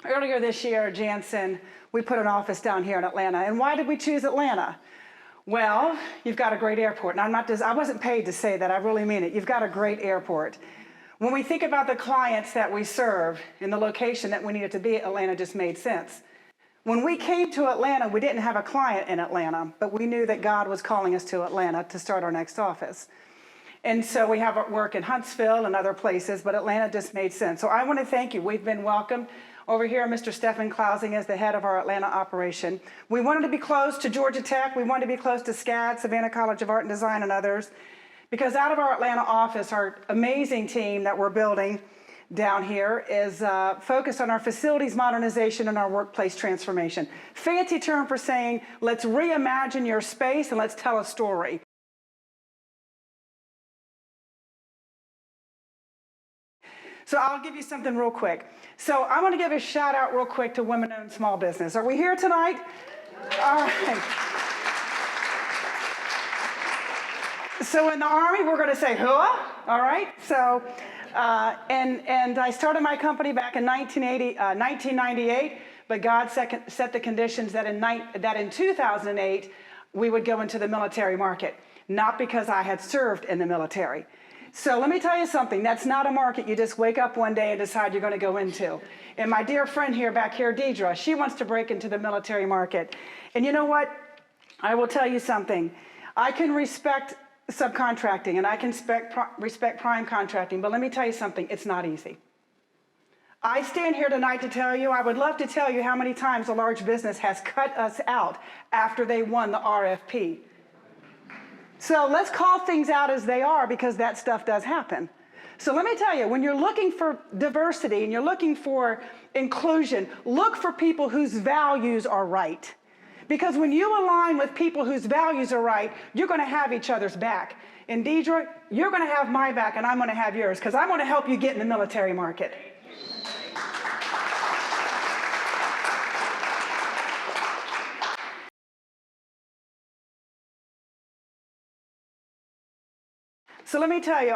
Earlier this year at Janssen, we put an office down here in Atlanta. And why did we choose Atlanta? Well, you've got a great airport. And I wasn't paid to say that. I really mean it. You've got a great airport. When we think about the clients that we serve and the location that we needed to be, Atlanta just made sense. When we came to Atlanta, we didn't have a client in Atlanta, but we knew that God was calling us to Atlanta to start our next office. And so we have work in Huntsville and other places, but Atlanta just made sense. So I want to thank you. We've been welcomed. Over here, Mr. Stephen Klausing is the head of our Atlanta operation. We wanted to be close to Georgia Tech. We wanted to be close to SCAD, Savannah College of Art and Design, and others. Because out of our Atlanta office, our amazing team that we're building down here is focused on our facilities modernization and our workplace transformation. Fancy term for saying, let's reimagine your space and let's tell a story. So I'll give you something real quick. So I want to give a shout out real quick to women-owned small business. Are we here tonight? All right. So in the Army, we're going to say hooah, all right? So, and I started my company back in 1998, but God set the conditions that in 2008, we would go into the military market, not because I had served in the military. So let me tell you something, that's not a market you just wake up one day and decide you're going to go into. And my dear friend back here, Deidre, she wants to break into the military market. And you know what? I will tell you something. I can respect subcontracting and I can respect prime contracting, but let me tell you something, it's not easy. I stand here tonight to tell you, I would love to tell you how many times a large business has cut us out after they won the RFP. So let's call things out as they are because that stuff does happen. So let me tell you, when you're looking for diversity and you're looking for inclusion, look for people whose values are right. Because when you align with people whose values are right, you're going to have each other's back. And Deidre, you're going to have my back and I'm going to have yours because I want to help you get in the military market. So let me tell you,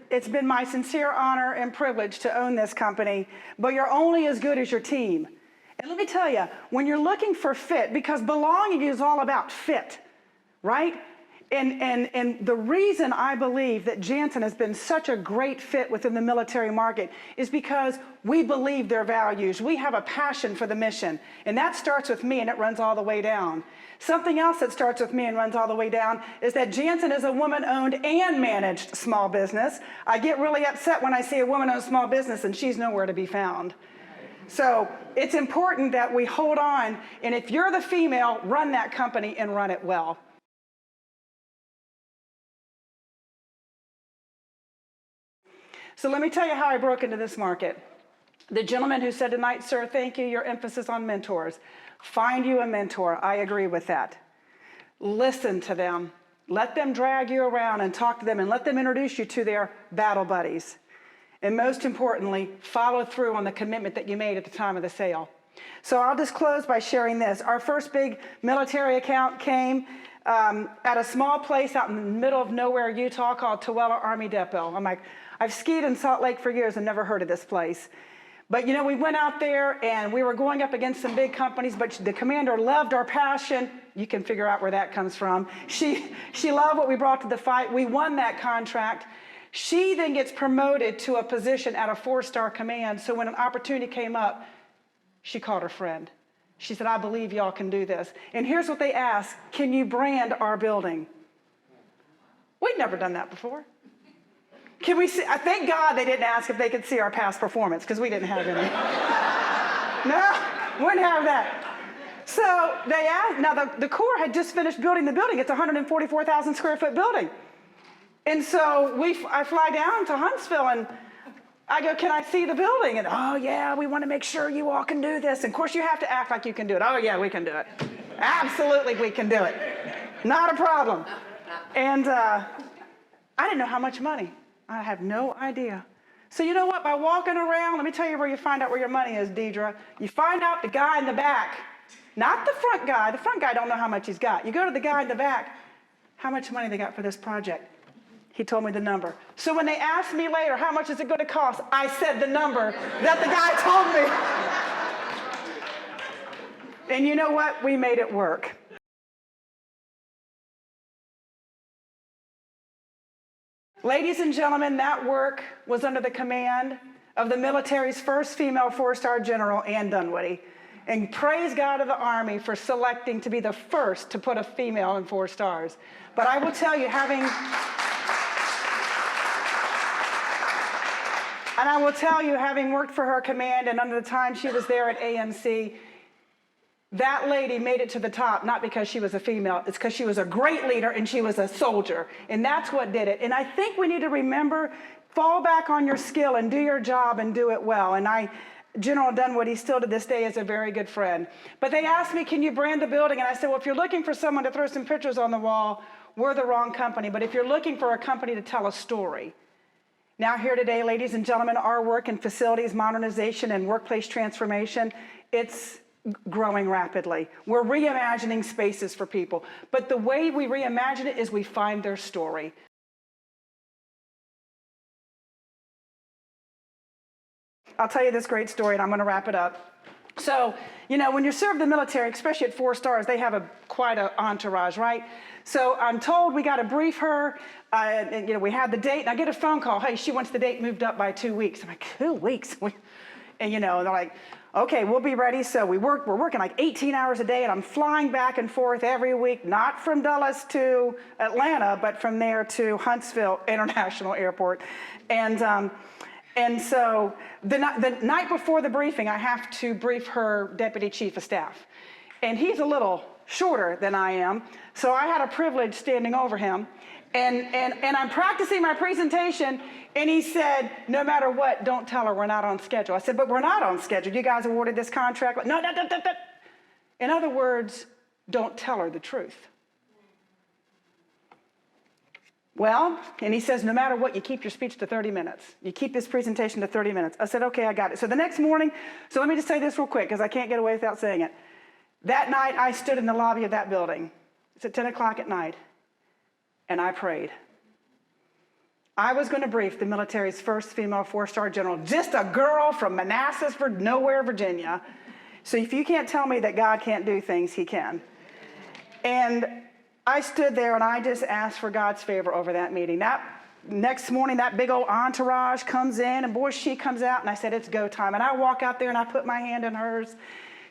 it's been my sincere honor and privilege to own this company, but you're only as good as your team. And let me tell you, when you're looking for fit, because belonging is all about fit, right? And the reason I believe that Janssen has been such a great fit within the military market is because we believe their values. We have a passion for the mission. And that starts with me and it runs all the way down. Something else that starts with me and runs all the way down is that Janssen is a woman-owned and managed small business. I get really upset when I see a woman-owned small business and she's nowhere to be found. So it's important that we hold on. And if you're the female, run that company and run it well. So let me tell you how I broke into this market. The gentleman who said tonight, sir, thank you, your emphasis on mentors. Find you a mentor. I agree with that. Listen to them. Let them drag you around and talk to them and let them introduce you to their battle buddies. And most importantly, follow through on the commitment that you made at the time of the sale. So I'll just close by sharing this. Our first big military account came at a small place out in the middle of nowhere, Utah called Tooele Army Depot. I'm like, I've skied in Salt Lake for years and never heard of this place. But you know, we went out there and we were going up against some big companies, but the commander loved our passion. You can figure out where that comes from. She loved what we brought to the fight. We won that contract. She then gets promoted to a position at a 4-star command. So when an opportunity came up, she called her friend. She said, I believe y'all can do this. And here's what they asked, can you brand our building? We'd never done that before. Can we see? I thank God they didn't ask if they could see our past performance because we didn't have any. No, wouldn't have that. So they asked, now the Corps had just finished building the building. It's a 144,000 square foot building. And so I fly down to Huntsville and I go, can I see the building? And, oh yeah, we want to make sure you all can do this. And of course you have to act like you can do it. Oh yeah, we can do it. Absolutely we can do it. Not a problem. And I didn't know how much money. I have no idea. So you know what? By walking around, let me tell you where you find out where your money is, Deidre. You find out the guy in the back, not the front guy. The front guy don't know how much he's got. You go to the guy in the back, how much money they got for this project. He told me the number. So when they asked me later, how much is it going to cost? I said the number that the guy told me. And you know what? We made it work. Ladies and gentlemen, that work was under the command of the military's first female four-star general, Ann Dunwoody. And praise God of the Army for selecting to be the first to put a female in 4 stars. But I will tell you, having worked for her command and under the time she was there at AMC, that lady made it to the top, not because she was a female, it's because she was a great leader and she was a soldier. And that's what did it. And I think we need to remember, fall back on your skill and do your job and do it well. And General Dunwoody still to this day is a very good friend. But they asked me, can you brand the building? And I said, well, if you're looking for someone to throw some pictures on the wall, we're the wrong company. But if you're looking for a company to tell a story. Now here today, ladies and gentlemen, our work in facilities modernization and workplace transformation, it's growing rapidly. We're reimagining spaces for people. But the way we reimagine it is we find their story. I'll tell you this great story, and I'm going to wrap it up. So, you know, when you serve the military, especially at 4 stars, they have quite an entourage, right? So I'm told we got to brief her, and, you know, we had the date, and I get a phone call, hey, she wants the date moved up by 2 weeks. I'm like, 2 weeks? And, you know, they're like, okay, we'll be ready. So we're working like 18 hours a day, and I'm flying back and forth every week, not from Dulles to Atlanta, but from there to Huntsville International Airport. And so the night before the briefing, I have to brief her deputy chief of staff. And he's a little shorter than I am, so I had a privilege standing over him. And I'm practicing my presentation, and he said, no matter what, don't tell her we're not on schedule. I said, but we're not on schedule. You guys awarded this contract. No. In other words, don't tell her the truth. Well, and he says, no matter what, you keep your speech to 30 minutes. You keep this presentation to 30 minutes. I said, okay, I got it. So the next morning, so let me just say this real quick, because I can't get away without saying it. That night, I stood in the lobby of that building. It's at 10 o'clock at night, and I prayed. I was going to brief the military's first female 4-star general, just a girl from Manassas, nowhere, Virginia. So if you can't tell me that God can't do things, he can. And I stood there and I just asked for God's favor over that meeting. That next morning, that big old entourage comes in, and boy, she comes out, and I said, it's go time. And I walk out there and I put my hand in hers.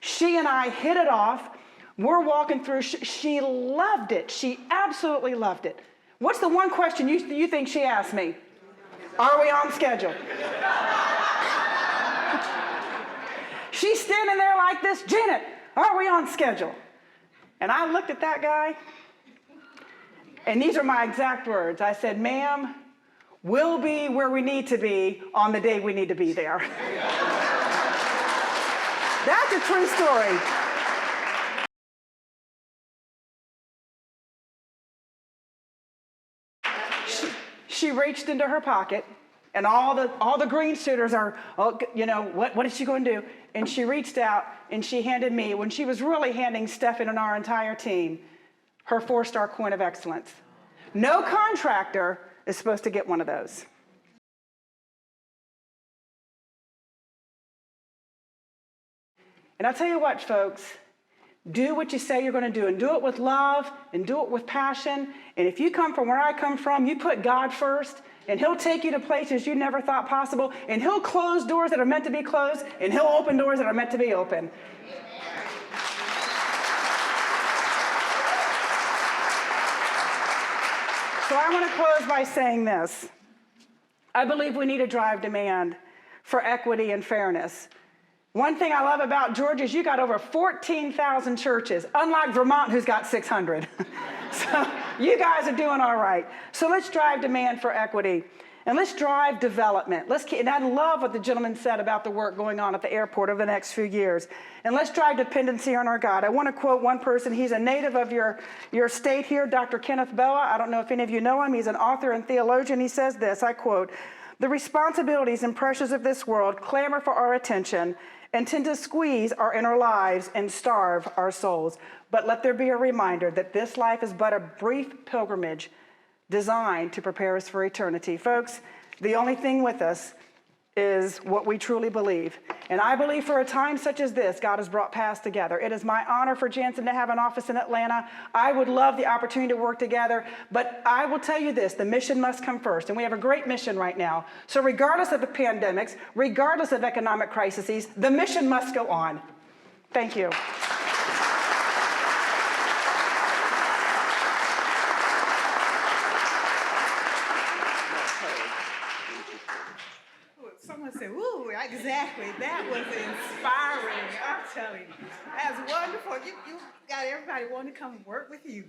She and I hit it off. We're walking through. She loved it. She absolutely loved it. What's the one question you think she asked me? Are we on schedule? She's standing there like this, Janet, are we on schedule? And I looked at that guy, and these are my exact words. I said, ma'am, we'll be where we need to be on the day we need to be there. That's a true story. She reached into her pocket, and all the green suiters are, oh, you know, what is she going to do? And she reached out, and she handed me, when she was really handing Stefan and our entire team, her 4-star coin of excellence. No contractor is supposed to get one of those. And I'll tell you what, folks, do what you say you're going to do, and do it with love, and do it with passion. And if you come from where I come from, you put God first, and he'll take you to places you never thought possible, and he'll close doors that are meant to be closed, and he'll open doors that are meant to be open. So I want to close by saying this. I believe we need to drive demand for equity and fairness. One thing I love about Georgia is you got over 14,000 churches, unlike Vermont, who's got 600. So you guys are doing all right. So let's drive demand for equity, and let's drive development. And I love what the gentleman said about the work going on at the airport over the next few years. And let's drive dependency on our God. I want to quote one person. He's a native of your state here, Dr. Kenneth Boa. I don't know if any of you know him. He's an author and theologian. He says this, I quote, "The responsibilities and pressures of this world clamor for our attention and tend to squeeze our inner lives and starve our souls. But let there be a reminder that this life is but a brief pilgrimage designed to prepare us for eternity. Folks, the only thing with us is what we truly believe. And I believe for a time such as this, God has brought paths together. It is my honor for Jansen to have an office in Atlanta. I would love the opportunity to work together, but I will tell you this, the mission must come first. And we have a great mission right now. So regardless of the pandemics, regardless of economic crises, the mission must go on. Thank you. Someone said, "Ooh, exactly. That was inspiring. I'm telling you, that's wonderful. You got everybody wanting to come work with you.